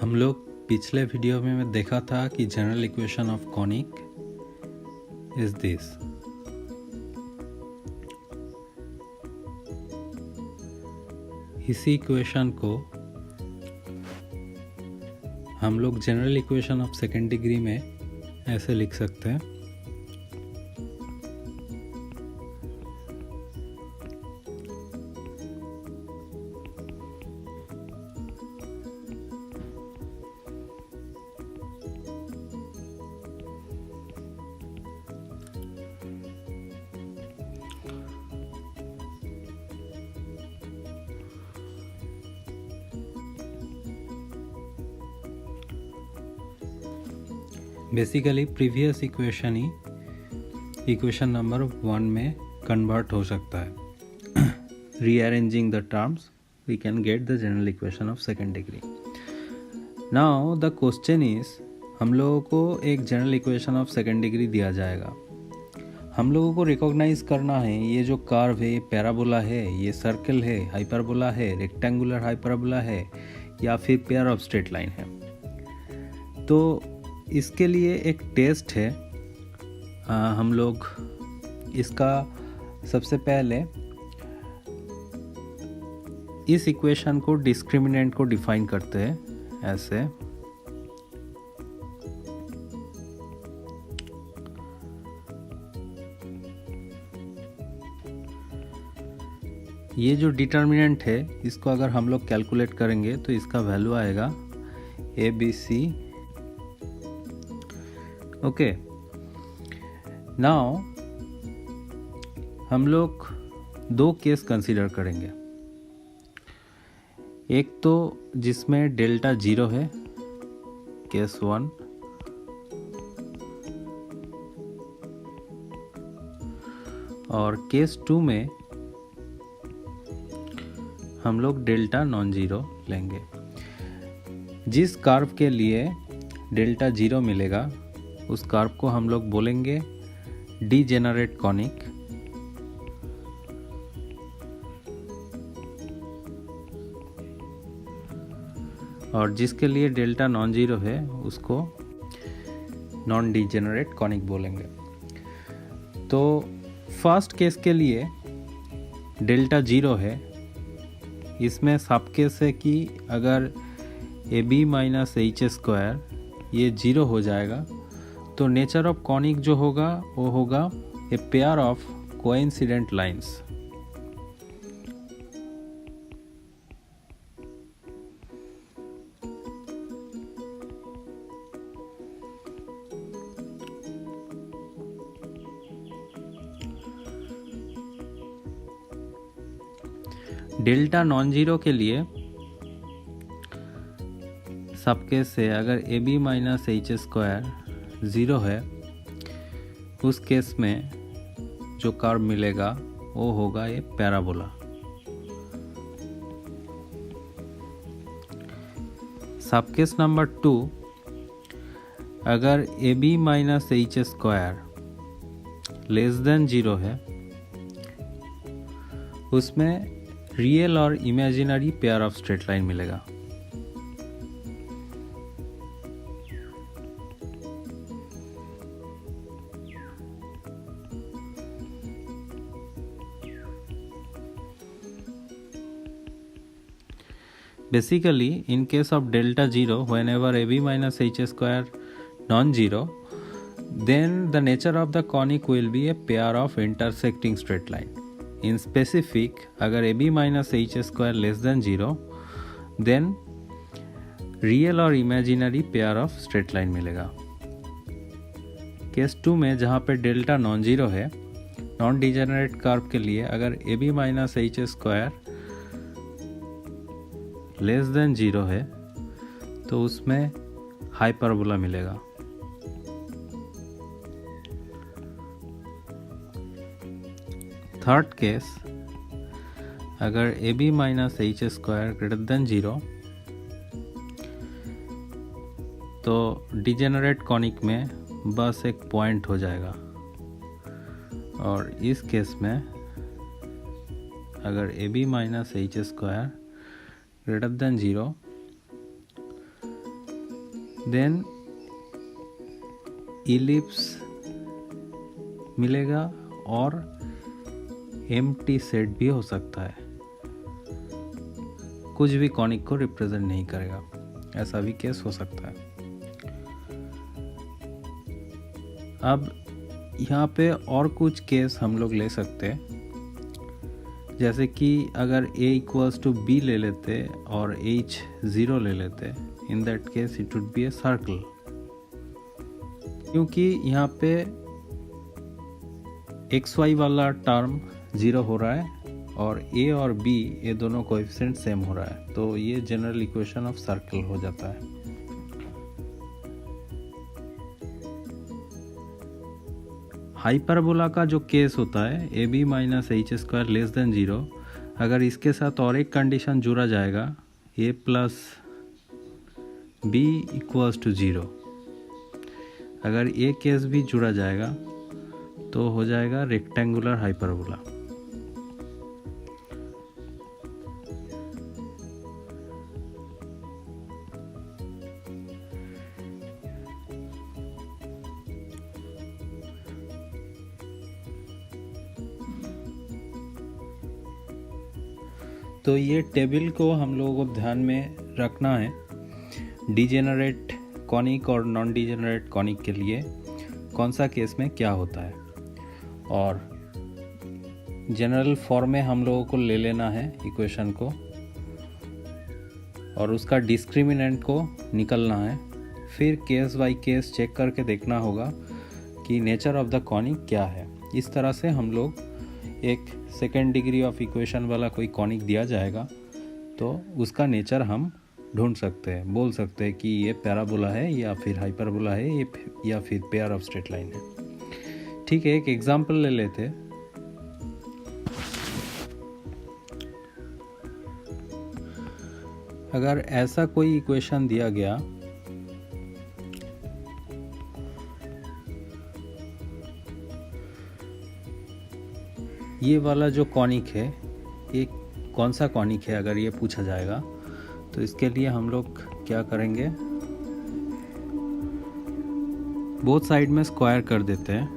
हम लोग पिछले वीडियो में देखा था कि general equation of conic is this. इसी इक्वेशन को हम लोग general equation of second degree में ऐसे लिख सकते हैं। बेसिकली प्रीवियस इक्वेशन ही इक्वेशन नंबर 1 में कन्वर्ट हो सकता है। Rearranging the terms we can get the general equation of second degree. Now the question is, हम लोगों को एक general equation of second degree दिया जाएगा। हम लोगों को रिकॉग्नाइज करना है ये जो कर्व है, ये पैराबोला है, ये सर्कल है, हाइपरबोला है, रेक्टेंगुलर हाइपरबोला है, या फिर पेयर ऑफ स्ट्रेट लाइन है। तो इसके लिए एक टेस्ट है। हम लोग इसका सबसे पहले इस इक्वेशन को डिस्क्रिमिनेंट को डिफाइन करते हैं ऐसे। ये जो डिटर्मिनेंट है इसको अगर हम लोग कैलकुलेट करेंगे तो इसका वैल्यू आएगा ABC। ओके, नाउ हम लोग दो केस कंसीडर करेंगे। एक तो जिसमें डेल्टा 0 है, केस 1, और केस 2 में हम लोग डेल्टा नॉन जीरो लेंगे। जिस कर्व के लिए डेल्टा 0 मिलेगा उस कर्व को हम लोग बोलेंगे डीजेनरेट कॉनिक, और जिसके लिए डेल्टा नॉन जीरो है उसको नॉन डीजेनरेट कॉनिक बोलेंगे। तो फर्स्ट केस के लिए डेल्टा 0 है, इसमें सब केस है कि अगर AB माइनस H² ये 0 हो जाएगा तो नेचर ऑफ कॉनिक जो होगा वो होगा a pair of coincident lines. Delta non zero के लिए सबके से अगर AB माइनस H² 0 है, उस केस में जो कर्व मिलेगा वो होगा ये पैराबोला। सब केस नंबर 2, अगर AB minus H² less than 0 है, उसमें रियल और imaginary pair of straight line मिलेगा। Basically, in case of delta 0, whenever AB minus H² non-zero, then the nature of the conic will be a pair of intersecting straight line. In specific, अगर AB minus H² less than 0, then real और imaginary pair of straight line मिलेगा। Case 2 में जहाँ पे delta non zero है, non degenerate curve के लिए अगर AB minus H² less than 0 है तो उसमें हाइपरबोला मिलेगा। थर्ड केस, अगर AB minus H² greater than 0 तो डिजेनरेट कॉनिक में बस एक पॉइंट हो जाएगा, और इस केस में अगर AB minus H² greater than 0 then ellipse मिलेगा और एम्प्टी सेट भी हो सकता है, कुछ भी कॉनिक को रिप्रेजेंट नहीं करेगा, ऐसा भी केस हो सकता है। अब यहाँ पे और कुछ केस हम लोग ले सकते हैं, जैसे कि अगर a इक्वल्स टू b ले लेते और h 0 ले लेते, in that case it would be a circle, क्योंकि यहाँ पे xy वाला टर्म 0 हो रहा है और a और b ये दोनों कोएफिशिएंट सेम हो रहा है, तो ये जनरल इक्वेशन ऑफ सर्कल हो जाता है। हाइपरबोला का जो केस होता है A B minus H square less than 0, अगर इसके साथ और एक कंडीशन जुड़ा जाएगा A plus B equals to 0, अगर ये केस भी जुड़ा जाएगा तो हो जाएगा रेक्टेंगुलर हाइपरबोला। तो ये टेबल को हम लोगों को ध्यान में रखना है डिजेनरेट कॉनिक और नॉन डिजेनरेट कॉनिक के लिए कौन सा केस में क्या होता है, और जनरल फॉर्म में हम लोगों को ले लेना है इक्वेशन को और उसका डिस्क्रिमिनेंट को निकलना है, फिर केस बाय केस चेक करके देखना होगा कि नेचर ऑफ द कॉनिक क्या है। इस तरह से हम लोग एक सेकेंड डिग्री ऑफ इक्वेशन वाला कोई कॉनिक दिया जाएगा तो उसका नेचर हम ढूंढ सकते हैं, बोल सकते हैं कि ये पैराबोला है या फिर हाइपरबोला है या फिर पेयर ऑफ स्ट्रेट लाइन है। ठीक है, एक एग्जांपल ले लेते हैं। अगर ऐसा कोई इक्वेशन दिया गया ये वाला जो कॉनिक है ये कौन सा कॉनिक है, अगर ये पूछा जाएगा तो इसके लिए हम लोग क्या करेंगे, बोथ साइड में स्क्वायर कर देते हैं।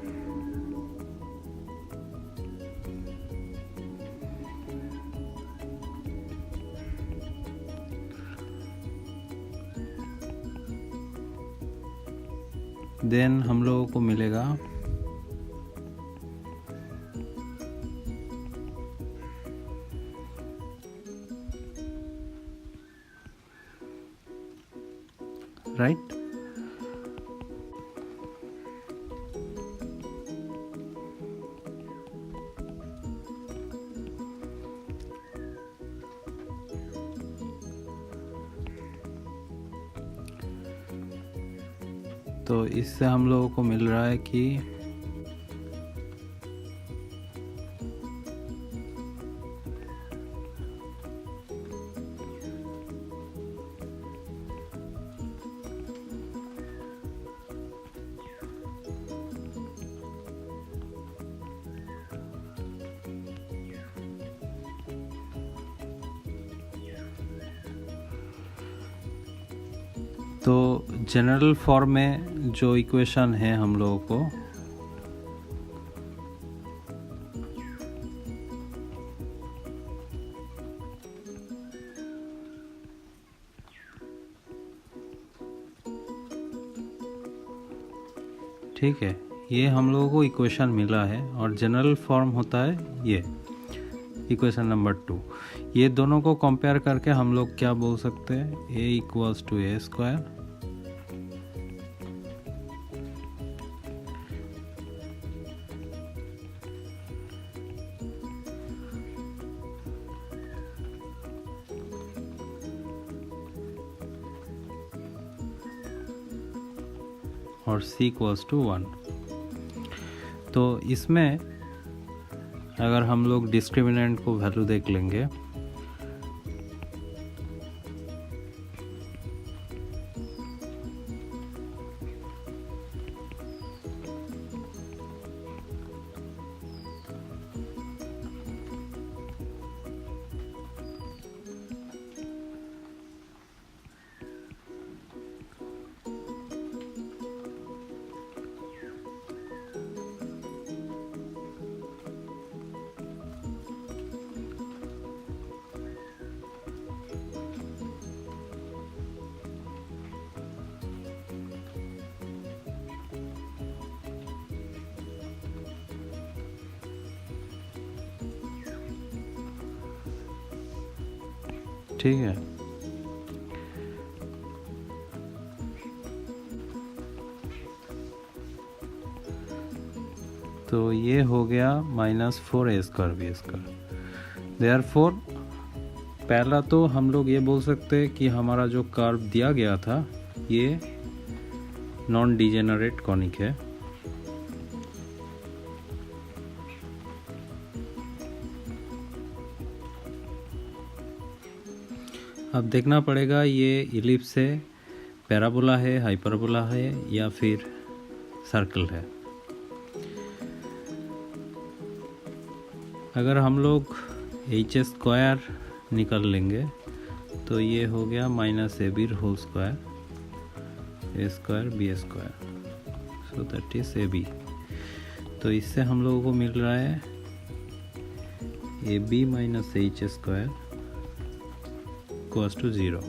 देन हम लोगों को मिलेगा राइट। तो इससे हम लोगों को मिल रहा है कि तो जनरल फॉर्म में जो इक्वेशन है हम लोगों को ठीक है, ये हम लोगों को इक्वेशन मिला है और जनरल फॉर्म होता है ये इक्वेशन नंबर 2। ये दोनों को कंपेयर करके हम लोग क्या बोल सकते हैं, a equals to A square और c इक्वल्स टू 1। तो इसमें अगर हम लोग डिस्क्रिमिनेंट को वैल्यू देख लेंगे ठीक है। तो ये हो गया -4a² b²। देयरफॉर पहला तो हम लोग ये बोल सकते हैं कि हमारा जो कर्व दिया गया था ये नॉन डिजेनरेट कॉनिक है। अब देखना पड़ेगा ये इलिप्स है, पैराबोला है, हाइपरबोला है या फिर सर्कल है। अगर हम लोग h² निकल लेंगे तो ये हो गया -ab² a² b², so that is ab। तो इससे हम लोगों को मिल रहा है ab - h² = 0।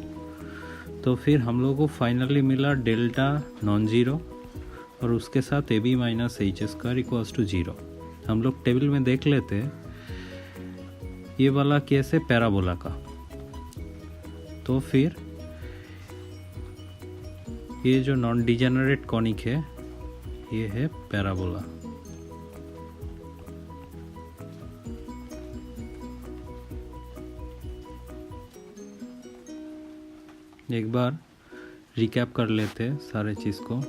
तो फिर हम लोगों को फाइनली मिला डेल्टा नॉन ज़ीरो और उसके साथ ab - h² = 0। हम लोग टेबल में देख लेते हैं ये वाला केस है पैराबोला का। तो फिर ये जो नॉन डिजेनरेट कॉनिक है ये है पैराबोला। एक बार रिकैप कर लेते हैं सारे चीज़ को।